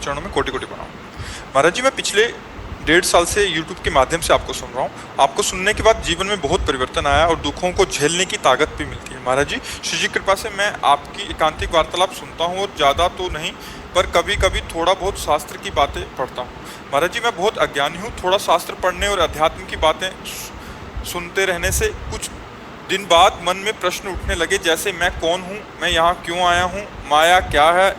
आपके चरणों में कोटि कोटि प्रणाम। महाराज जी, मैं पिछले 1.5 साल से यूट्यूब के माध्यम से आपको सुन रहा हूँ। आपको सुनने के बाद जीवन में बहुत परिवर्तन आया और दुखों को झेलने की ताकत भी मिलती है। महाराज जी, श्री जी कृपा से मैं आपकी एकांतिक वार्तालाप सुनता हूँ और ज़्यादा तो नहीं, पर कभी कभी थोड़ा बहुत शास्त्र की बातें पढ़ता हूँ। महाराज जी, मैं बहुत अज्ञानी हूँ। थोड़ा शास्त्र पढ़ने और अध्यात्म की बातें सुनते रहने से कुछ दिन बाद मन में प्रश्न उठने लगे, जैसे मैं कौन हूँ, मैं यहाँ क्यों आया हूँ, माया क्या है,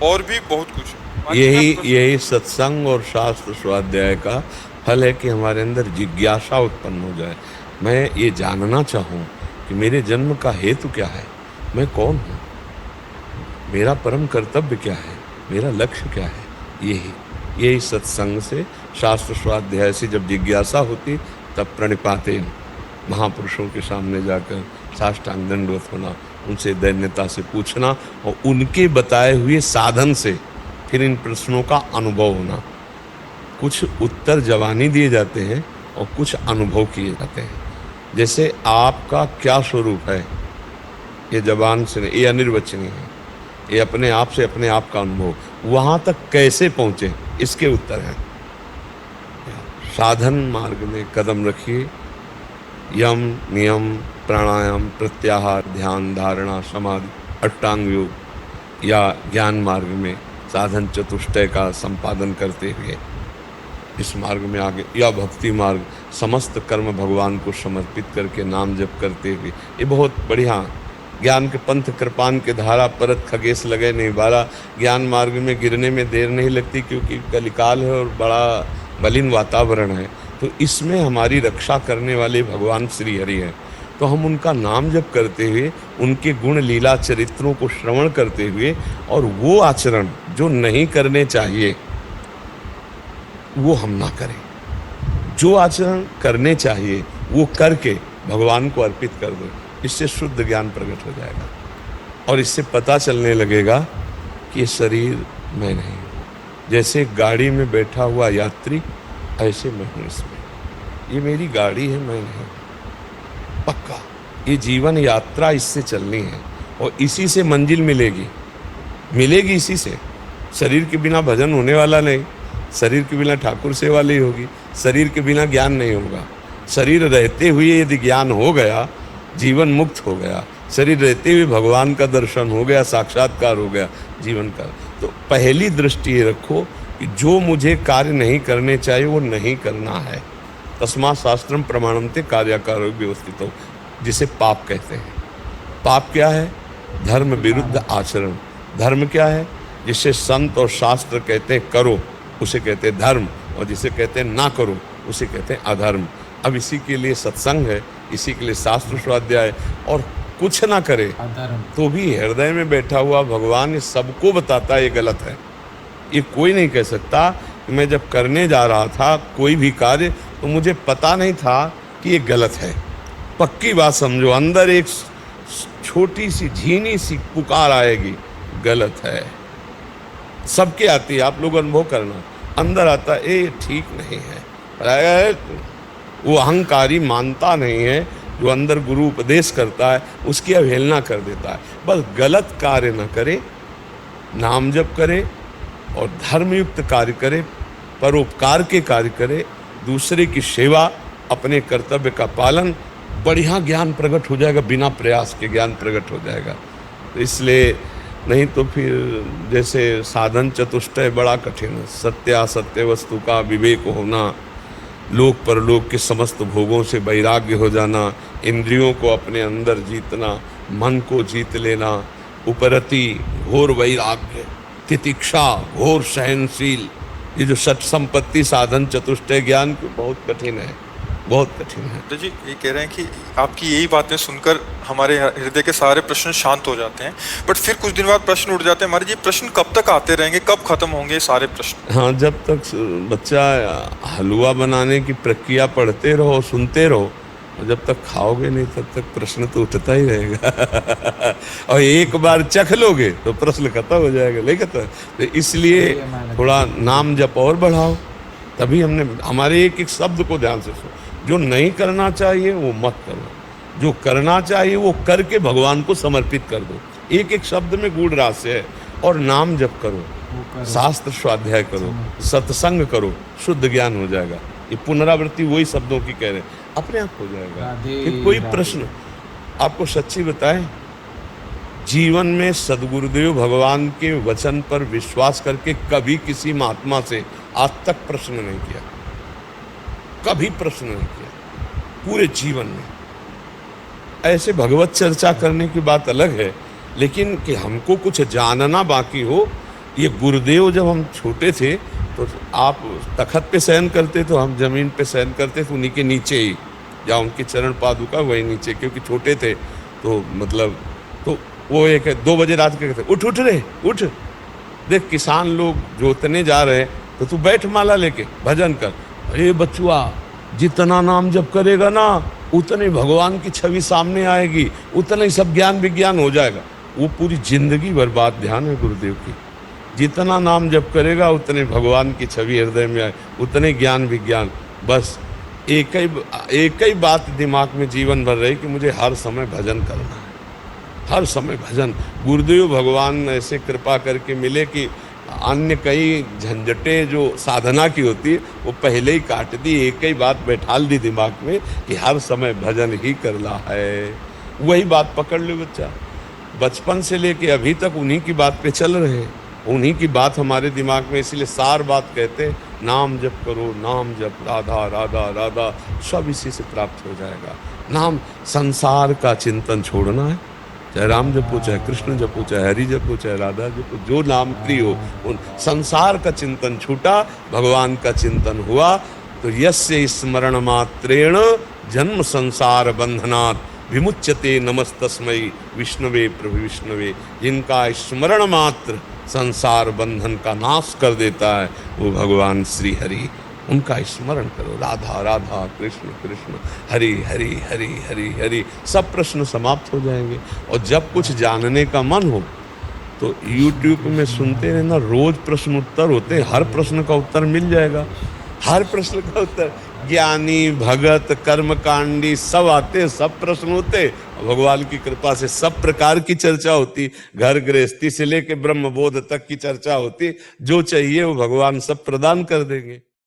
और भी बहुत कुछ। यही सत्संग और शास्त्र स्वाध्याय का फल है कि हमारे अंदर जिज्ञासा उत्पन्न हो जाए। मैं ये जानना चाहूँ कि मेरे जन्म का हेतु क्या है, मैं कौन हूँ, मेरा परम कर्तव्य क्या है, मेरा लक्ष्य क्या है। यही सत्संग से, शास्त्र स्वाध्याय से जब जिज्ञासा होती तब प्रणिपाते महापुरुषों के सामने जाकर साष्टांग दंडवत होना, उनसे दैन्यता से पूछना और उनके बताए हुए साधन से फिर इन प्रश्नों का अनुभव होना। कुछ उत्तर जवानी दिए जाते हैं और कुछ अनुभव किए जाते हैं। जैसे आपका क्या स्वरूप है, ये जबान से नहीं, ये अनिर्वचनीय है, ये अपने आप से अपने आप का अनुभव। वहाँ तक कैसे पहुँचे, इसके उत्तर हैं। साधन मार्ग में कदम रखिए। यम, नियम, प्राणायाम, प्रत्याहार, ध्यान, धारणा, समाधि, अष्टांग योग या ज्ञान मार्ग में साधन चतुष्टय का संपादन करते हुए इस मार्ग में आगे, या भक्ति मार्ग, समस्त कर्म भगवान को समर्पित करके नाम जप करते हुए, ये बहुत बढ़िया ज्ञान के पंथ कृपान के धारा परत खगेश लगे नहीं बारा। ज्ञान मार्ग में गिरने में देर नहीं लगती, क्योंकि कलिकाल है और बड़ा मलिन वातावरण है। तो इसमें हमारी रक्षा करने वाले भगवान श्री हरि हैं। तो हम उनका नाम जप करते हुए, उनके गुण लीला चरित्रों को श्रवण करते हुए, और वो आचरण जो नहीं करने चाहिए वो हम ना करें, जो आचरण करने चाहिए वो करके भगवान को अर्पित कर दो। इससे शुद्ध ज्ञान प्रकट हो जाएगा और इससे पता चलने लगेगा कि ये शरीर मैं नहीं हूँ। जैसे गाड़ी में बैठा हुआ यात्री, ऐसे मैं हूँ इसमें, ये मेरी गाड़ी है, मैं नहीं। पक्का ये जीवन यात्रा इससे चलनी है और इसी से मंजिल मिलेगी इसी से। शरीर के बिना भजन होने वाला नहीं, शरीर के बिना ठाकुर सेवा नहीं होगी, शरीर के बिना ज्ञान नहीं होगा। शरीर रहते हुए यदि ज्ञान हो गया, जीवन मुक्त हो गया। शरीर रहते हुए भगवान का दर्शन हो गया, साक्षात्कार हो गया जीवन का। तो पहली दृष्टि ये रखो कि जो मुझे कार्य नहीं करने चाहिए वो नहीं करना है। तस्मात् शास्त्रम प्रमाणन्ते कार्याकारो व्यवस्थितो, जिसे पाप कहते हैं। पाप क्या है? धर्म विरुद्ध आचरण। धर्म क्या है? जिसे संत और शास्त्र कहते हैं करो, उसे कहते हैं धर्म, और जिसे कहते हैं ना करो, उसे कहते हैं अधर्म। अब इसी के लिए सत्संग है, इसी के लिए शास्त्र स्वाध्याय। और कुछ ना करे तो भी हृदय में बैठा हुआ भगवान ये सबको बताता है ये गलत है। ये कोई नहीं कह सकता कि मैं जब करने जा रहा था कोई भी कार्य तो मुझे पता नहीं था कि ये गलत है। पक्की बात समझो, अंदर एक छोटी सी झीनी सी पुकार आएगी, गलत है। सबके आती है, आप लोग अनुभव करना। अंदर आता है ये ठीक नहीं है। वो अहंकारी मानता नहीं है, जो अंदर गुरु उपदेश करता है उसकी अवहेलना कर देता है। बस गलत कार्य न करे, नाम जप करे और धर्मयुक्त कार्य करे, परोपकार के कार्य करे, दूसरे की सेवा, अपने कर्तव्य का पालन, बढ़िया ज्ञान प्रकट हो जाएगा। बिना प्रयास के ज्ञान प्रकट हो जाएगा। तो इसलिए नहीं तो फिर जैसे साधन चतुष्टय बड़ा कठिन है। सत्य असत्य वस्तु का विवेक होना, लोक परलोक के समस्त भोगों से वैराग्य हो जाना, इंद्रियों को अपने अंदर जीतना, मन को जीत लेना, उपरति घोर वैराग्य, तितिक्षा घोर सहनशील, ये जो सठ संपत्ति साधन चतुष्टय ज्ञान की बहुत कठिन है, बहुत कठिन है। तो जी ये कह रहे हैं कि आपकी यही बातें सुनकर हमारे हृदय के सारे प्रश्न शांत हो जाते हैं, बट फिर कुछ दिन बाद प्रश्न उठ जाते हैं। हमारे जी प्रश्न कब तक आते रहेंगे, कब खत्म होंगे सारे प्रश्न? हाँ, जब तक बच्चा हलवा बनाने की प्रक्रिया पढ़ते रहो, सुनते रहो, जब तक खाओगे नहीं तब तक प्रश्न तो उठता ही रहेगा। और एक बार चख लोगे तो प्रश्न खत्म हो जाएगा। लेकिन तो इसलिए थोड़ा नाम जप और बढ़ाओ। तभी हमने हमारे एक एक शब्द को ध्यान से सुनो। जो नहीं करना चाहिए वो मत करो, जो करना चाहिए वो करके भगवान को समर्पित कर दो। एक एक शब्द में गूढ़ रहस्य है। और नाम जप करो, शास्त्र स्वाध्याय करो, सत्संग करो, शुद्ध ज्ञान हो जाएगा। ये पुनरावृत्ति वही शब्दों की कह रहे हैं, अपने आप हो जाएगा। फिर कोई प्रश्न, आपको सच्ची बताएं, जीवन में सदगुरुदेव भगवान के वचन पर विश्वास करके कभी किसी महात्मा से आज तक प्रश्न नहीं किया, कभी प्रश्न नहीं किया पूरे जीवन में। ऐसे भगवत चर्चा करने की बात अलग है, लेकिन कि हमको कुछ जानना बाकी हो। ये गुरुदेव जब हम छोटे थे तो आप तखत पे शयन करते तो हम जमीन पे शयन करते तो उन्हीं के नीचे ही, या उनके चरण पादुका वही नीचे, क्योंकि छोटे थे तो मतलब, तो वो एक 2 बजे रात के कहते उठ रे उठ, देख किसान लोग जोतने जा रहे हैं तो तू बैठ माला लेके भजन कर। अरे बचुआ, जितना नाम जप करेगा ना उतने भगवान की छवि सामने आएगी, उतना ही सब ज्ञान विज्ञान हो जाएगा। वो पूरी जिंदगी भर बात ध्यान है गुरुदेव की, जितना नाम जप करेगा उतने भगवान की छवि हृदय में आए, उतने ज्ञान विज्ञान। बस एक ही बात दिमाग में जीवन भर रही कि मुझे हर समय भजन करना है, हर समय भजन। गुरुदेव भगवान ऐसे कृपा करके मिले कि अन्य कई झंझटें जो साधना की होती है वो पहले ही काट दी, एक ही बात बैठाल दी दिमाग में कि हर समय भजन ही करना है। वही बात पकड़ लो बच्चा, बचपन से लेके अभी तक उन्हीं की बात पे चल रहे हैं, उन्हीं की बात हमारे दिमाग में। इसलिए सार बात कहते हैं, नाम जप करो, नाम जप, राधा राधा राधा, सब इसी से प्राप्त हो जाएगा। नाम, संसार का चिंतन छोड़ना है, चाहे राम जपो, चाहे कृष्ण जपो, चाहे हरि जपो, चाहे राधा जपो, जो नाम प्रिय हो। उन संसार का चिंतन छूटा, भगवान का चिंतन हुआ तो यस्य स्मरण मात्रेण जन्म संसार बंधनात् विमुच्यते नमस्तस्मै विष्णवे प्रभु विष्णवे। जिनका स्मरण मात्र संसार बंधन का नाश कर देता है वो भगवान श्री हरि, उनका स्मरण करो। राधा राधा, कृष्ण कृष्ण, हरि हरि हरि हरि हरि, सब प्रश्न समाप्त हो जाएंगे। और जब कुछ जानने का मन हो तो YouTube में सुनते रहना, रोज प्रश्न उत्तर होते हैं, हर प्रश्न का उत्तर मिल जाएगा, हर प्रश्न का उत्तर। ज्ञानी भगत कर्मकांडी सब आते, सब प्रश्न होते, भगवान की कृपा से सब प्रकार की चर्चा होती, घर गृहस्थी से लेके ब्रह्म बोध तक की चर्चा होती। जो चाहिए वो भगवान सब प्रदान कर देंगे।